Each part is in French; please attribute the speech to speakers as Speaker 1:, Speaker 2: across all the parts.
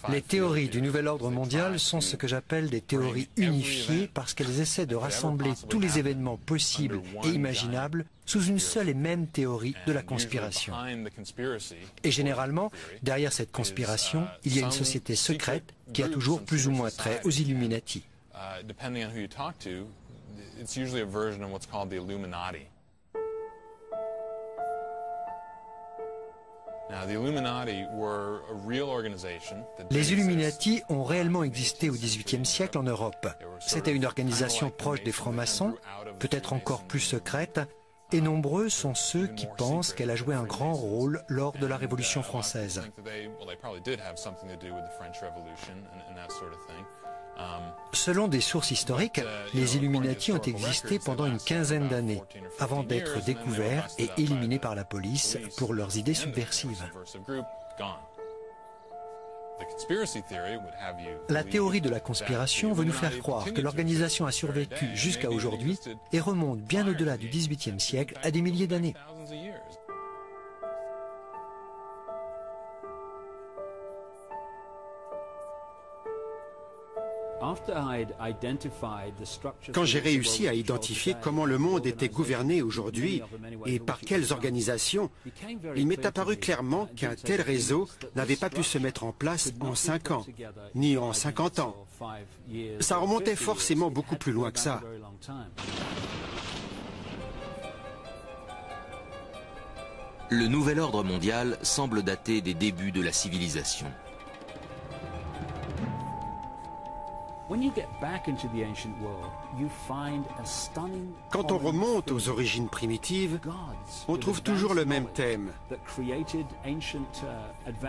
Speaker 1: Les théories du nouvel ordre mondial sont ce que j'appelle des théories unifiées parce qu'elles essaient de rassembler tous les événements possibles et imaginables sous une seule et même théorie de la conspiration. Et généralement, derrière cette conspiration, il y a une société secrète qui a toujours plus ou moins trait aux Illuminati. Les Illuminati ont réellement existé au XVIIIe siècle en Europe. C'était une organisation proche des francs-maçons, peut-être encore plus secrète, et nombreux sont ceux qui pensent qu'elle a joué un grand rôle lors de la Révolution française. Selon des sources historiques, les Illuminati ont existé pendant une quinzaine d'années, avant d'être découverts et éliminés par la police pour leurs idées subversives. La théorie de la conspiration veut nous faire croire que l'organisation a survécu jusqu'à aujourd'hui et remonte bien au-delà du XVIIIe siècle à des milliers d'années.
Speaker 2: Quand j'ai réussi à identifier comment le monde était gouverné aujourd'hui et par quelles organisations, il m'est apparu clairement qu'un tel réseau n'avait pas pu se mettre en place en 5 ans, ni en 50 ans. Ça remontait forcément beaucoup plus loin que ça.
Speaker 3: Le nouvel ordre mondial semble dater des débuts de la civilisation.
Speaker 2: Quand on remonte aux origines primitives, on trouve toujours le même thème.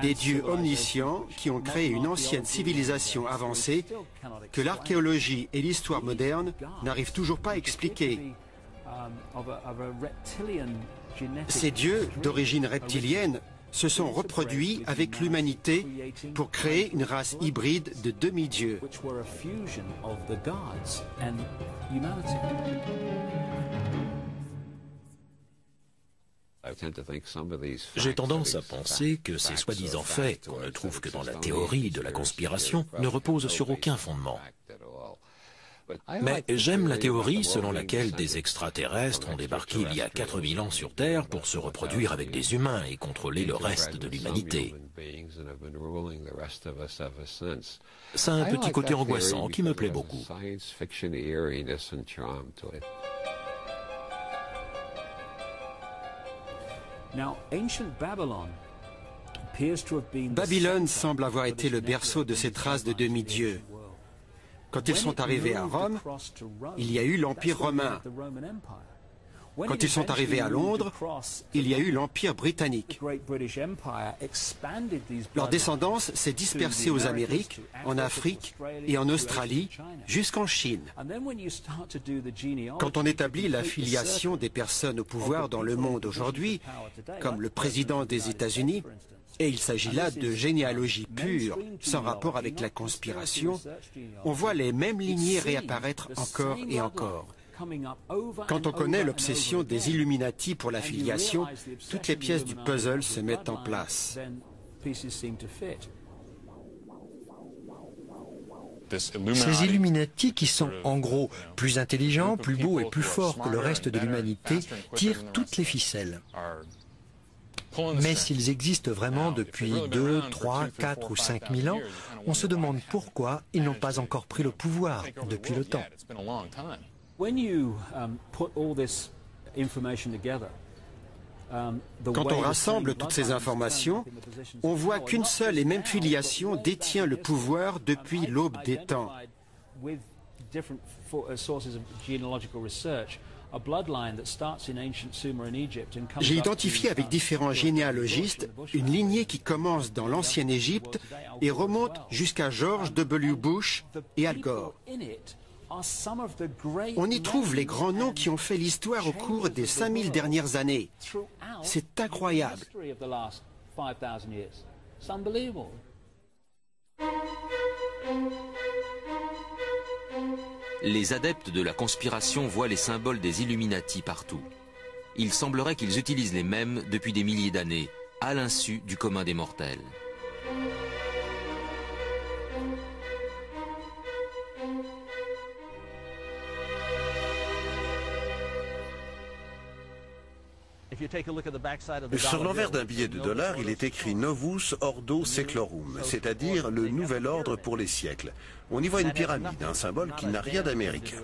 Speaker 2: Des dieux omniscients qui ont créé une ancienne civilisation avancée que l'archéologie et l'histoire moderne n'arrivent toujours pas à expliquer. Ces dieux d'origine reptilienne se sont reproduits avec l'humanité pour créer une race hybride de demi-dieux.
Speaker 4: J'ai tendance à penser que ces soi-disant faits, qu'on ne trouve que dans la théorie de la conspiration, ne reposent sur aucun fondement. Mais j'aime la théorie selon laquelle des extraterrestres ont débarqué il y a 4000 ans sur Terre pour se reproduire avec des humains et contrôler le reste de l'humanité. Ça a un petit côté angoissant qui me plaît beaucoup.
Speaker 2: Babylone semble avoir été le berceau de cette race de demi-dieux. Quand ils sont arrivés à Rome, il y a eu l'Empire romain. Quand ils sont arrivés à Londres, il y a eu l'Empire britannique. Leur descendance s'est dispersée aux Amériques, en Afrique et en Australie, jusqu'en Chine. Quand on établit la filiation des personnes au pouvoir dans le monde aujourd'hui, comme le président des États-Unis, et il s'agit là de généalogie pure, sans rapport avec la conspiration, on voit les mêmes lignées réapparaître encore et encore. Quand on connaît l'obsession des Illuminati pour la filiation, toutes les pièces du puzzle se mettent en place.
Speaker 1: Ces Illuminati, qui sont en gros plus intelligents, plus beaux et plus forts que le reste de l'humanité, tirent toutes les ficelles. Mais s'ils existent vraiment depuis 2, 3, 4 ou 5 000 ans, on se demande pourquoi ils n'ont pas encore pris le pouvoir depuis le temps.
Speaker 2: Quand on rassemble toutes ces informations, on voit qu'une seule et même filiation détient le pouvoir depuis l'aube des temps. J'ai identifié avec différents généalogistes une lignée qui commence dans l'ancienne Égypte et remonte jusqu'à George W. Bush et Al Gore. On y trouve les grands noms qui ont fait l'histoire au cours des 5000 dernières années. C'est incroyable.
Speaker 3: Les adeptes de la conspiration voient les symboles des Illuminati partout. Il semblerait qu'ils utilisent les mêmes depuis des milliers d'années, à l'insu du commun des mortels.
Speaker 5: Sur l'envers d'un billet de $, il est écrit Novus Ordo Seclorum, c'est-à-dire le nouvel ordre pour les siècles. On y voit une pyramide, un symbole qui n'a rien d'américain.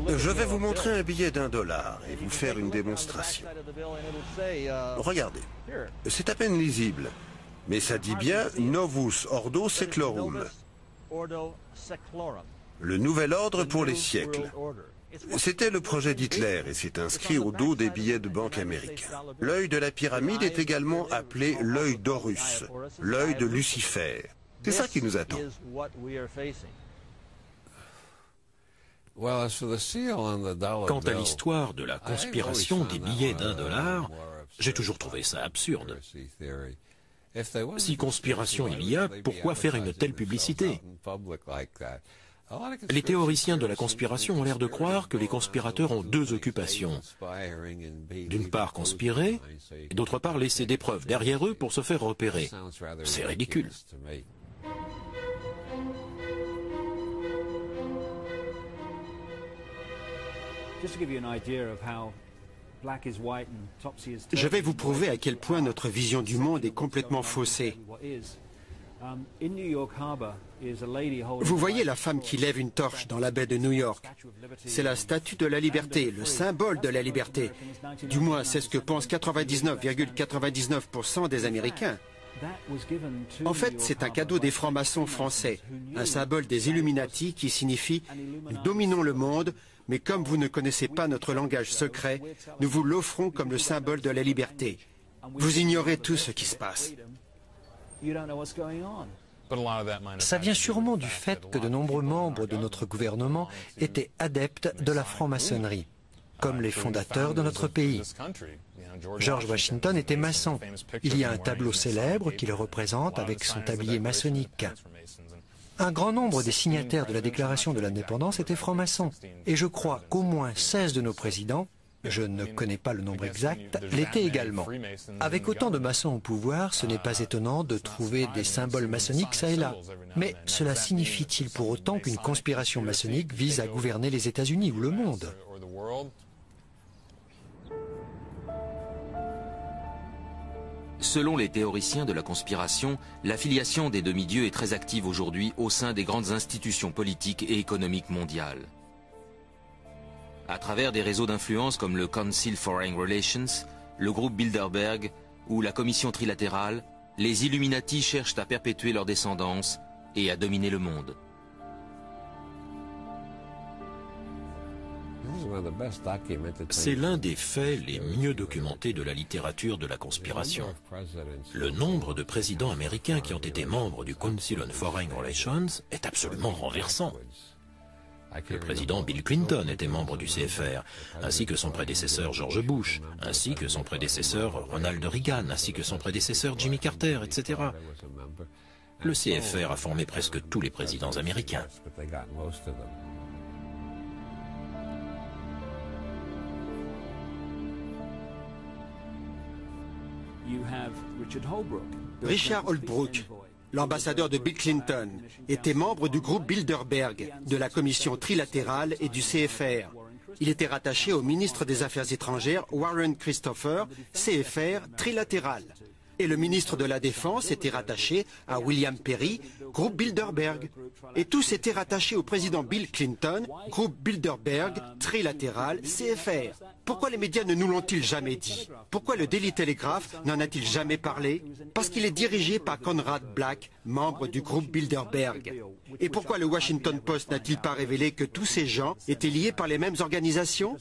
Speaker 5: Je vais vous montrer un billet d'1 $ et vous faire une démonstration. Regardez, c'est à peine lisible, mais ça dit bien Novus Ordo Seclorum, le nouvel ordre pour les siècles. C'était le projet d'Hitler et c'est inscrit au dos des billets de banque américains. L'œil de la pyramide est également appelé l'œil d'Horus, l'œil de Lucifer. C'est ça qui nous attend.
Speaker 4: Quant à l'histoire de la conspiration des billets d'1 $, j'ai toujours trouvé ça absurde. Si conspiration il y a, pourquoi faire une telle publicité ? Les théoriciens de la conspiration ont l'air de croire que les conspirateurs ont deux occupations. D'une part conspirer, et d'autre part laisser des preuves derrière eux pour se faire repérer. C'est ridicule.
Speaker 2: Je vais vous prouver à quel point notre vision du monde est complètement faussée. Vous voyez la femme qui lève une torche dans la baie de New York. C'est la statue de la liberté, le symbole de la liberté. Du moins, c'est ce que pensent 99,99% des Américains. En fait, c'est un cadeau des francs-maçons français, un symbole des Illuminati qui signifie « Nous dominons le monde, mais comme vous ne connaissez pas notre langage secret, nous vous l'offrons comme le symbole de la liberté. Vous ignorez tout ce qui se passe. »
Speaker 1: Ça vient sûrement du fait que de nombreux membres de notre gouvernement étaient adeptes de la franc-maçonnerie, comme les fondateurs de notre pays. George Washington était maçon. Il y a un tableau célèbre qui le représente avec son tablier maçonnique. Un grand nombre des signataires de la Déclaration de l'Indépendance étaient francs-maçons. Et je crois qu'au moins 16 de nos présidents, je ne connais pas le nombre exact, l'étaient également. Avec autant de maçons au pouvoir, ce n'est pas étonnant de trouver des symboles maçonniques ça et là. Mais cela signifie-t-il pour autant qu'une conspiration maçonnique vise à gouverner les États-Unis ou le monde ?
Speaker 3: Selon les théoriciens de la conspiration, l'affiliation des demi-dieux est très active aujourd'hui au sein des grandes institutions politiques et économiques mondiales. À travers des réseaux d'influence comme le Council Foreign Relations, le groupe Bilderberg ou la Commission trilatérale, les Illuminati cherchent à perpétuer leur descendance et à dominer le monde.
Speaker 4: C'est l'un des faits les mieux documentés de la littérature de la conspiration. Le nombre de présidents américains qui ont été membres du Council on Foreign Relations est absolument renversant. Le président Bill Clinton était membre du CFR, ainsi que son prédécesseur George Bush, ainsi que son prédécesseur Ronald Reagan, ainsi que son prédécesseur Jimmy Carter, etc. Le CFR a formé presque tous les présidents américains.
Speaker 2: Richard Holbrooke, l'ambassadeur de Bill Clinton, était membre du groupe Bilderberg, de la commission trilatérale et du CFR. Il était rattaché au ministre des Affaires étrangères Warren Christopher, CFR trilatéral. Et le ministre de la Défense était rattaché à William Perry, groupe Bilderberg. Et tous étaient rattachés au président Bill Clinton, groupe Bilderberg, trilatéral, CFR. Pourquoi les médias ne nous l'ont-ils jamais dit? Pourquoi le Daily Telegraph n'en a-t-il jamais parlé? Parce qu'il est dirigé par Conrad Black, membre du groupe Bilderberg. Et pourquoi le Washington Post n'a-t-il pas révélé que tous ces gens étaient liés par les mêmes organisations?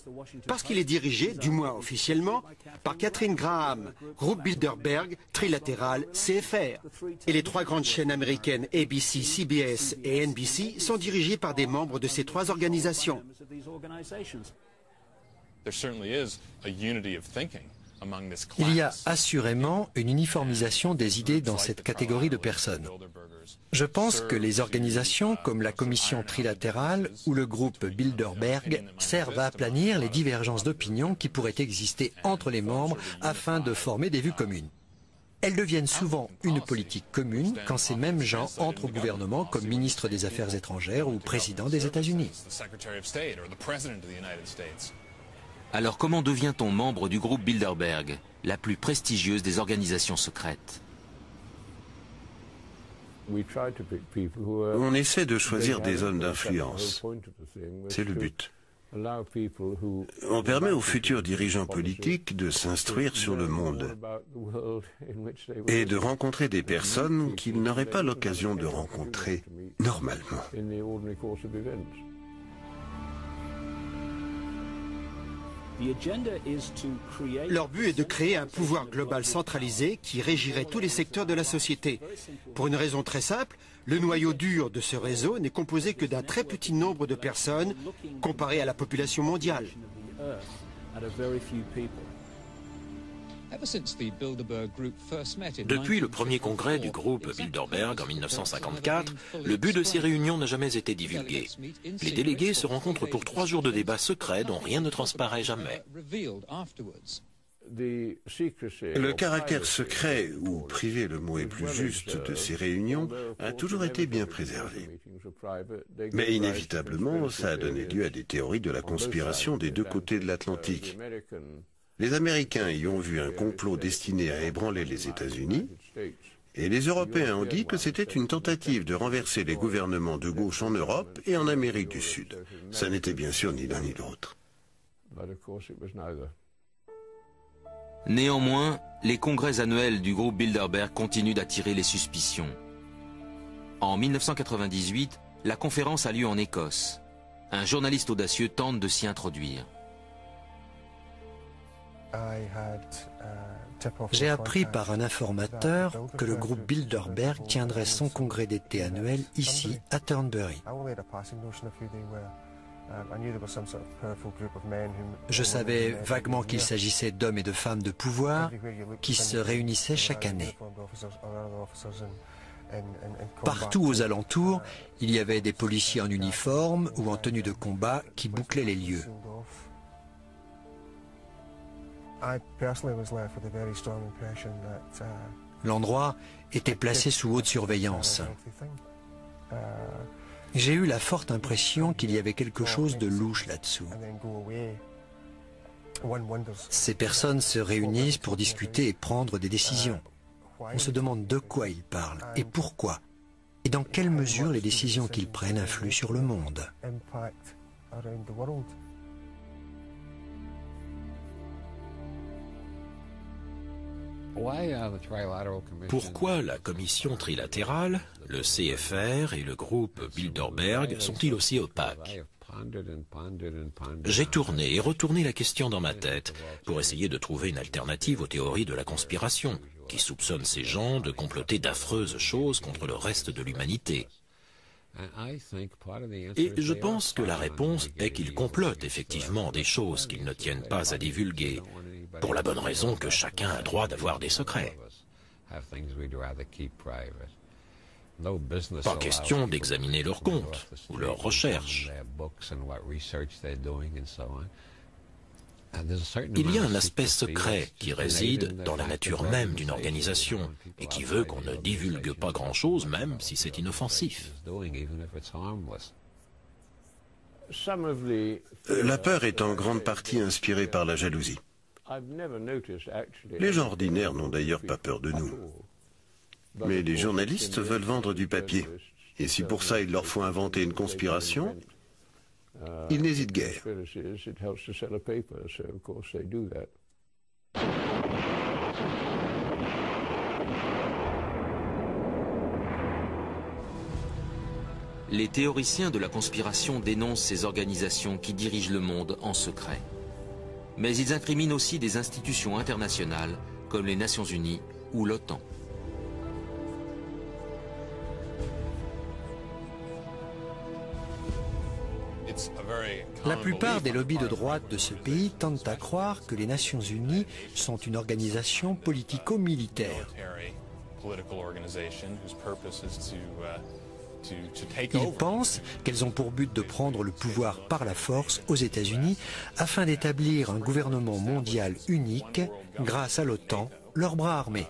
Speaker 2: Parce qu'il est dirigé, du moins officiellement, par Catherine Graham, groupe Bilderberg, trilatéral, CFR. Et les trois grandes chaînes américaines ABC, CBS et NBC sont dirigées par des membres de ces trois organisations.
Speaker 1: Il y a assurément une uniformisation des idées dans cette catégorie de personnes. Je pense que les organisations comme la Commission trilatérale ou le groupe Bilderberg servent à aplanir les divergences d'opinion qui pourraient exister entre les membres afin de former des vues communes. elles deviennent souvent une politique commune quand ces mêmes gens entrent au gouvernement comme ministre des Affaires étrangères ou président des États-Unis.
Speaker 3: Alors comment devient-on membre du groupe Bilderberg, la plus prestigieuse des organisations secrètes?
Speaker 5: On essaie de choisir des hommes d'influence. C'est le but. On permet aux futurs dirigeants politiques de s'instruire sur le monde et de rencontrer des personnes qu'ils n'auraient pas l'occasion de rencontrer normalement.
Speaker 2: Leur but est de créer un pouvoir global centralisé qui régirait tous les secteurs de la société. Pour une raison très simple, le noyau dur de ce réseau n'est composé que d'un très petit nombre de personnes comparé à la population mondiale.
Speaker 4: Depuis le premier congrès du groupe Bilderberg en 1954, le but de ces réunions n'a jamais été divulgué. Les délégués se rencontrent pour 3 jours de débats secrets dont rien ne transparaît jamais.
Speaker 5: Le caractère secret, ou privé le mot est plus juste, de ces réunions a toujours été bien préservé. Mais inévitablement, ça a donné lieu à des théories de la conspiration des deux côtés de l'Atlantique. Les Américains y ont vu un complot destiné à ébranler les États-Unis, et les Européens ont dit que c'était une tentative de renverser les gouvernements de gauche en Europe et en Amérique du Sud. Ça n'était bien sûr ni l'un ni l'autre.
Speaker 3: Néanmoins, les congrès annuels du groupe Bilderberg continuent d'attirer les suspicions. En 1998, la conférence a lieu en Écosse. Un journaliste audacieux tente de s'y introduire.
Speaker 1: J'ai appris par un informateur que le groupe Bilderberg tiendrait son congrès d'été annuel ici, à Turnberry. Je savais vaguement qu'il s'agissait d'hommes et de femmes de pouvoir qui se réunissaient chaque année. Partout aux alentours, il y avait des policiers en uniforme ou en tenue de combat qui bouclaient les lieux. L'endroit était placé sous haute surveillance. J'ai eu la forte impression qu'il y avait quelque chose de louche là-dessous. Ces personnes se réunissent pour discuter et prendre des décisions. On se demande de quoi ils parlent et pourquoi, et dans quelle mesure les décisions qu'ils prennent influent sur le monde.
Speaker 4: Pourquoi la commission trilatérale, le CFR et le groupe Bilderberg sont-ils aussi opaques? J'ai tourné et retourné la question dans ma tête pour essayer de trouver une alternative aux théories de la conspiration qui soupçonnent ces gens de comploter d'affreuses choses contre le reste de l'humanité. Et je pense que la réponse est qu'ils complotent effectivement des choses qu'ils ne tiennent pas à divulguer, pour la bonne raison que chacun a droit d'avoir des secrets. Pas question d'examiner leurs comptes ou leurs recherches. Il y a un aspect secret qui réside dans la nature même d'une organisation et qui veut qu'on ne divulgue pas grand-chose, même si c'est inoffensif.
Speaker 5: La peur est en grande partie inspirée par la jalousie. Les gens ordinaires n'ont d'ailleurs pas peur de nous. Mais les journalistes veulent vendre du papier. Et si pour ça il leur faut inventer une conspiration, ils n'hésitent guère.
Speaker 3: Les théoriciens de la conspiration dénoncent ces organisations qui dirigent le monde en secret. Mais ils incriminent aussi des institutions internationales comme les Nations Unies ou l'OTAN.
Speaker 1: La plupart des lobbies de droite de ce pays tentent à croire que les Nations Unies sont une organisation politico-militaire. Ils pensent qu'elles ont pour but de prendre le pouvoir par la force aux États-Unis afin d'établir un gouvernement mondial unique grâce à l'OTAN, leur bras armé.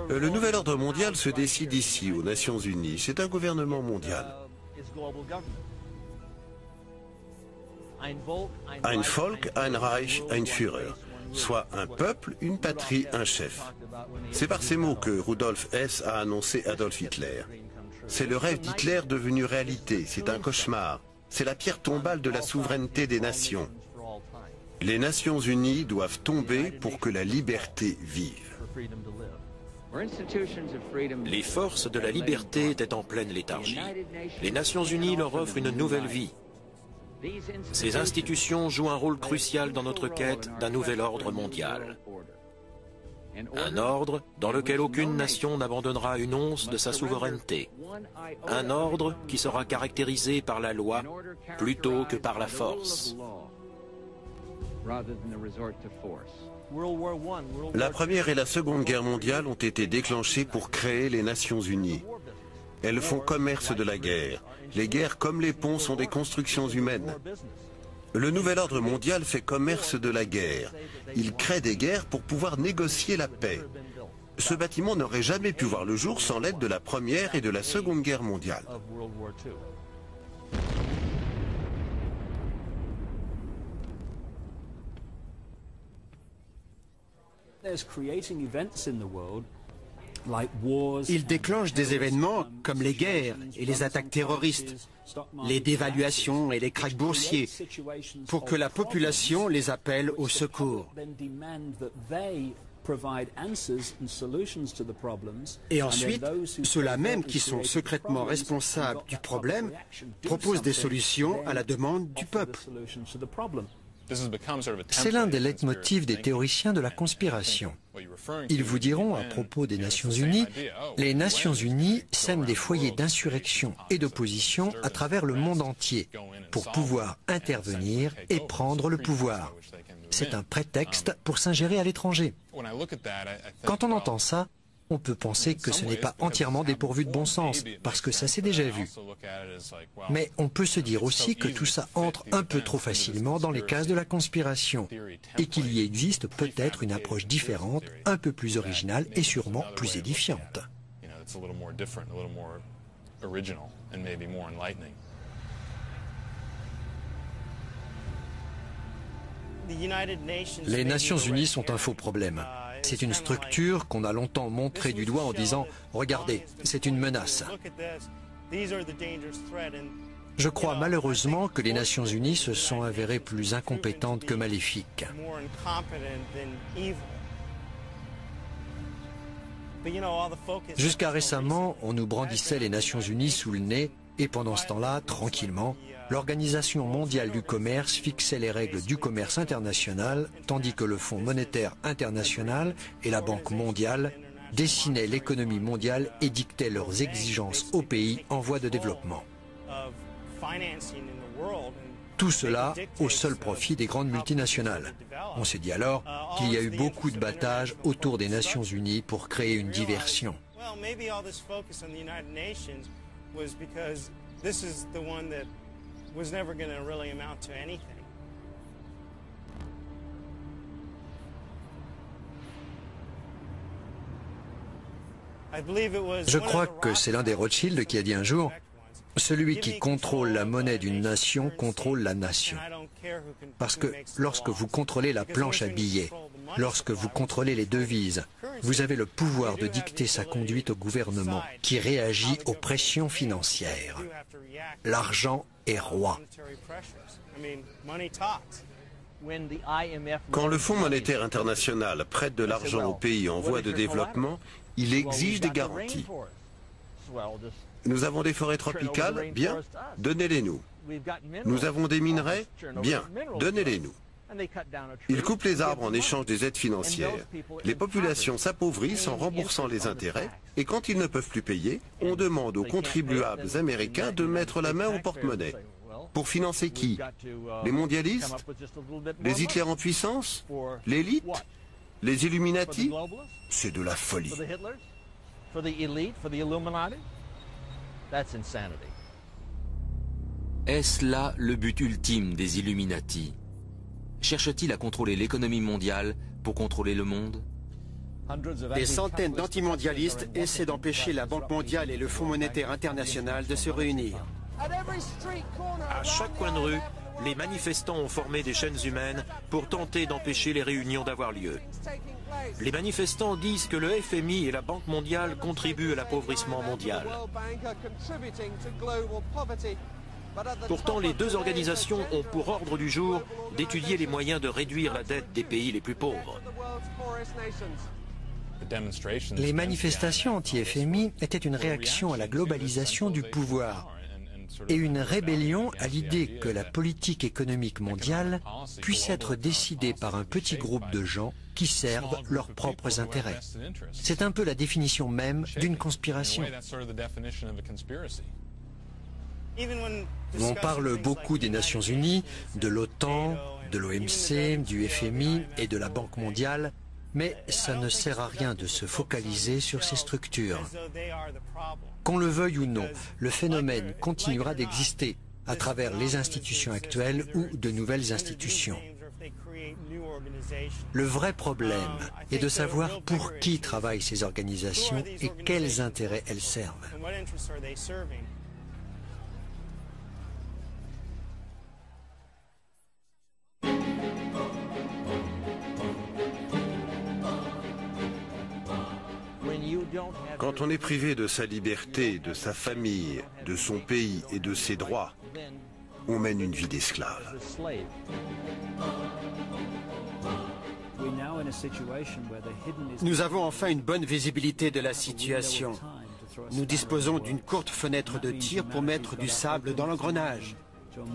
Speaker 5: Le nouvel ordre mondial se décide ici, aux Nations Unies. C'est un gouvernement mondial. Ein Volk, ein Reich, ein Führer. Soit un peuple, une patrie, un chef. C'est par ces mots que Rudolf Hess a annoncé Adolf Hitler. C'est le rêve d'Hitler devenu réalité. C'est un cauchemar. C'est la pierre tombale de la souveraineté des nations. Les Nations Unies doivent tomber pour que la liberté vive.
Speaker 4: Les forces de la liberté étaient en pleine léthargie. Les Nations Unies leur offrent une nouvelle vie. Ces institutions jouent un rôle crucial dans notre quête d'un nouvel ordre mondial. Un ordre dans lequel aucune nation n'abandonnera une once de sa souveraineté. Un ordre qui sera caractérisé par la loi plutôt que par la force.
Speaker 5: La Première et la Seconde Guerre mondiale ont été déclenchées pour créer les Nations Unies. Elles font commerce de la guerre. Les guerres comme les ponts sont des constructions humaines. Le nouvel ordre mondial fait commerce de la guerre. Il crée des guerres pour pouvoir négocier la paix. Ce bâtiment n'aurait jamais pu voir le jour sans l'aide de la Première et de la Seconde Guerre mondiale.
Speaker 2: Il déclenche des événements comme les guerres et les attaques terroristes, les dévaluations et les krachs boursiers, pour que la population les appelle au secours. Et ensuite, ceux-là même qui sont secrètement responsables du problème proposent des solutions à la demande du peuple.
Speaker 1: C'est l'un des leitmotifs des théoriciens de la conspiration. Ils vous diront à propos des Nations Unies, les Nations Unies sèment des foyers d'insurrection et d'opposition à travers le monde entier pour pouvoir intervenir et prendre le pouvoir. C'est un prétexte pour s'ingérer à l'étranger. Quand on entend ça, on peut penser que ce n'est pas entièrement dépourvu de bon sens, parce que ça s'est déjà vu. Mais on peut se dire aussi que tout ça entre un peu trop facilement dans les cases de la conspiration, et qu'il y existe peut-être une approche différente, un peu plus originale et sûrement plus édifiante. Les Nations Unies sont un faux problème. C'est une structure qu'on a longtemps montrée du doigt en disant « Regardez, c'est une menace ». Je crois malheureusement que les Nations Unies se sont avérées plus incompétentes que maléfiques. Jusqu'à récemment, on nous brandissait les Nations Unies sous le nez et pendant ce temps-là, tranquillement, l'Organisation mondiale du commerce fixait les règles du commerce international, tandis que le Fonds monétaire international et la Banque mondiale dessinaient l'économie mondiale et dictaient leurs exigences aux pays en voie de développement. Tout cela au seul profit des grandes multinationales. On s'est dit alors qu'il y a eu beaucoup de battages autour des Nations Unies pour créer une diversion. Je crois que c'est l'un des Rothschild qui a dit un jour « Celui qui contrôle la monnaie d'une nation contrôle la nation ». Parce que lorsque vous contrôlez la planche à billets, lorsque vous contrôlez les devises, vous avez le pouvoir de dicter sa conduite au gouvernement qui réagit aux pressions financières. L'argent est roi.
Speaker 5: Quand le Fonds monétaire international prête de l'argent aux pays en voie de développement, il exige des garanties. Nous avons des forêts tropicales, bien, donnez-les-nous. Nous avons des minerais, bien, donnez-les-nous. Ils coupent les arbres en échange des aides financières. Les populations s'appauvrissent en remboursant les intérêts, et quand ils ne peuvent plus payer, on demande aux contribuables américains de mettre la main au porte-monnaie. Pour financer qui? Les mondialistes? Les Hitler en puissance? L'élite? Les Illuminati? C'est de la folie.
Speaker 3: Est-ce là le but ultime des Illuminati? Cherche-t-il à contrôler l'économie mondiale pour contrôler le monde?
Speaker 2: Des centaines d'antimondialistes essaient d'empêcher la Banque mondiale et le Fonds monétaire international de se réunir.
Speaker 4: À chaque coin de rue, les manifestants ont formé des chaînes humaines pour tenter d'empêcher les réunions d'avoir lieu. Les manifestants disent que le FMI et la Banque mondiale contribuent à l'appauvrissement mondial. Pourtant, les deux organisations ont pour ordre du jour d'étudier les moyens de réduire la dette des pays les plus pauvres.
Speaker 1: Les manifestations anti-FMI étaient une réaction à la globalisation du pouvoir et une rébellion à l'idée que la politique économique mondiale puisse être décidée par un petit groupe de gens qui servent leurs propres intérêts. C'est un peu la définition même d'une conspiration. On parle beaucoup des Nations Unies, de l'OTAN, de l'OMC, du FMI et de la Banque mondiale, mais ça ne sert à rien de se focaliser sur ces structures. Qu'on le veuille ou non, le phénomène continuera d'exister à travers les institutions actuelles ou de nouvelles institutions. Le vrai problème est de savoir pour qui travaillent ces organisations et quels intérêts elles servent.
Speaker 5: Quand on est privé de sa liberté, de sa famille, de son pays et de ses droits, on mène une vie d'esclave.
Speaker 2: Nous avons enfin une bonne visibilité de la situation. Nous disposons d'une courte fenêtre de tir pour mettre du sable dans l'engrenage.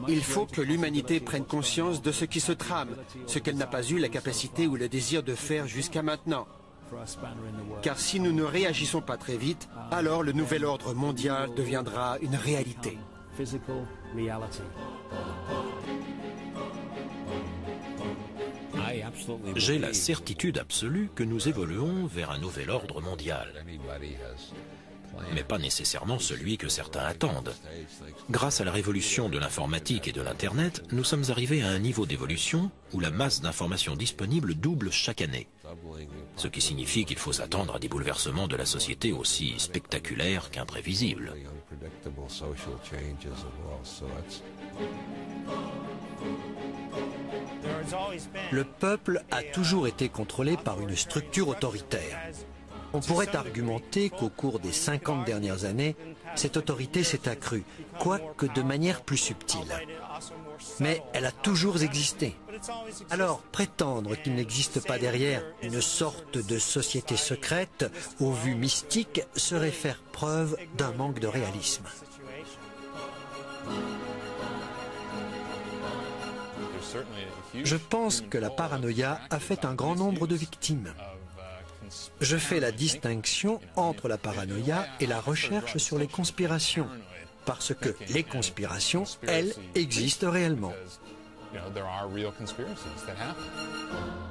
Speaker 2: Il faut que l'humanité prenne conscience de ce qui se trame, ce qu'elle n'a pas eu la capacité ou le désir de faire jusqu'à maintenant. Car si nous ne réagissons pas très vite, alors le nouvel ordre mondial deviendra une réalité.
Speaker 4: J'ai la certitude absolue que nous évoluons vers un nouvel ordre mondial, mais pas nécessairement celui que certains attendent. Grâce à la révolution de l'informatique et de l'Internet, nous sommes arrivés à un niveau d'évolution où la masse d'informations disponibles double chaque année. Ce qui signifie qu'il faut s'attendre à des bouleversements de la société aussi spectaculaires qu'imprévisibles.
Speaker 1: Le peuple a toujours été contrôlé par une structure autoritaire. On pourrait argumenter qu'au cours des 50 dernières années, cette autorité s'est accrue, quoique de manière plus subtile. Mais elle a toujours existé. Alors, prétendre qu'il n'existe pas derrière une sorte de société secrète aux vues mystiques serait faire preuve d'un manque de réalisme. Je pense que la paranoïa a fait un grand nombre de victimes. Je fais la distinction entre la paranoïa et la recherche sur les conspirations, parce que les conspirations, elles, existent réellement.
Speaker 6: There are real conspiracies that happen.